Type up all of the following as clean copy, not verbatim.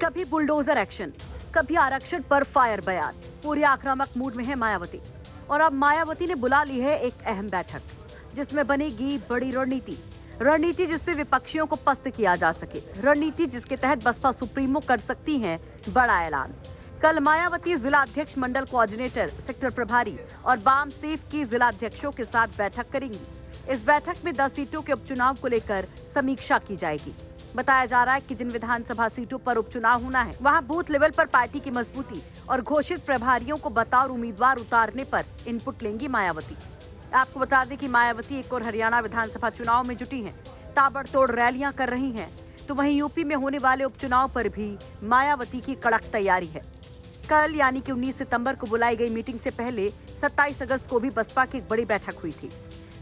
कभी bulldozer action, कभी आरक्षण पर फायर बयान। पूरी आक्रामक मूड में है मायावती। और अब मायावती ने बुला ली है एक अहम बैठक, जिसमें बनेगी बड़ी रणनीति जिससे विपक्षियों को पस्त किया जा सके, रणनीति जिसके तहत बसपा सुप्रीमो कर सकती है बड़ा ऐलान। कल मायावती जिला अध्यक्ष, मंडल कोऑर्डिनेटर, सेक्टर प्रभारी और बाम सेफ की जिला अध्यक्षों के साथ बैठक करेंगी। इस बैठक में 10 सीटों के उपचुनाव को लेकर समीक्षा की जाएगी। बताया जा रहा है कि जिन विधानसभा सीटों पर उपचुनाव होना है, वहां बूथ लेवल पर पार्टी की मजबूती और घोषित प्रभारियों को बतौर उम्मीदवार उतारने पर इनपुट लेंगी मायावती। आपको बता दें कि मायावती एक और हरियाणा विधानसभा चुनाव में जुटी हैं, ताबड़तोड़ रैलियां कर रही हैं, तो वहीं यूपी में होने वाले उपचुनाव पर भी मायावती की कड़क तैयारी है। कल यानी कि 19 सितंबर को बुलाई गई मीटिंग से पहले 27 अगस्त को भी बसपा की एक बड़ी बैठक हुई थी।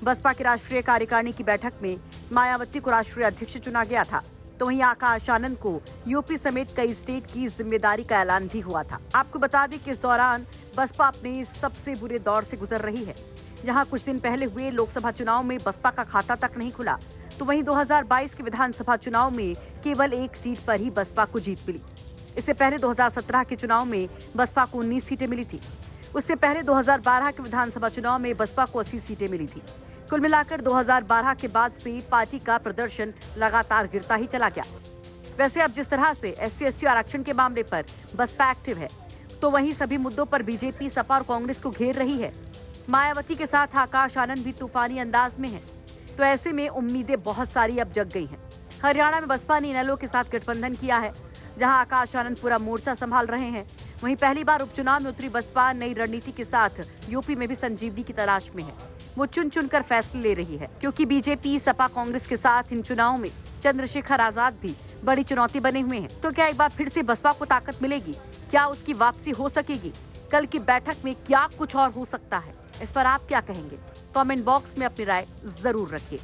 बसपा की राष्ट्रीय कार्यकारिणी की बैठक में मायावती को राष्ट्रीय अध्यक्ष चुना गया था, तो वहीं आकाश आनंद को यूपी समेत कई स्टेट की जिम्मेदारी का ऐलान भी हुआ था। आपको बता दें कि इस दौरान बसपा अपने सबसे बुरे दौर से गुजर रही है, जहां कुछ दिन पहले हुए लोकसभा चुनाव में बसपा का खाता तक नहीं खुला, तो वहीं 2022 के विधानसभा चुनाव में केवल एक सीट पर ही बसपा को जीत मिली। इससे पहले 2017 के चुनाव में बसपा को 19 सीटें मिली थी। उससे पहले 2012 के विधानसभा चुनाव में बसपा को 80 सीटें मिली थी। कुल मिलाकर 2012 के बाद से पार्टी का प्रदर्शन लगातार गिरता ही चला गया। वैसे अब जिस तरह से SC/ST आरक्षण के मामले पर बसपा एक्टिव है, तो वहीं सभी मुद्दों पर बीजेपी, सपा और कांग्रेस को घेर रही है। मायावती के साथ आकाश आनंद भी तूफानी अंदाज में है, तो ऐसे में उम्मीदें बहुत सारी अब जग गई हैं। हरियाणा में बसपा ने इनेलो के साथ गठबंधन किया है, जहां आकाश आनंद पूरा मोर्चा संभाल रहे हैं। वहीं पहली बार उपचुनाव में उतरी बसपा नई रणनीति के साथ यूपी में भी संजीवनी की तलाश में है। वो चुन चुनकर फैसले ले रही है, क्योंकि बीजेपी, सपा, कांग्रेस के साथ इन चुनावों में चंद्रशेखर आजाद भी बड़ी चुनौती बने हुए हैं। तो क्या एक बार फिर से बसपा को ताकत मिलेगी? क्या उसकी वापसी हो सकेगी? कल की बैठक में क्या कुछ और हो सकता है? इस पर आप क्या कहेंगे? कमेंट बॉक्स में अपनी राय जरूर रखिए।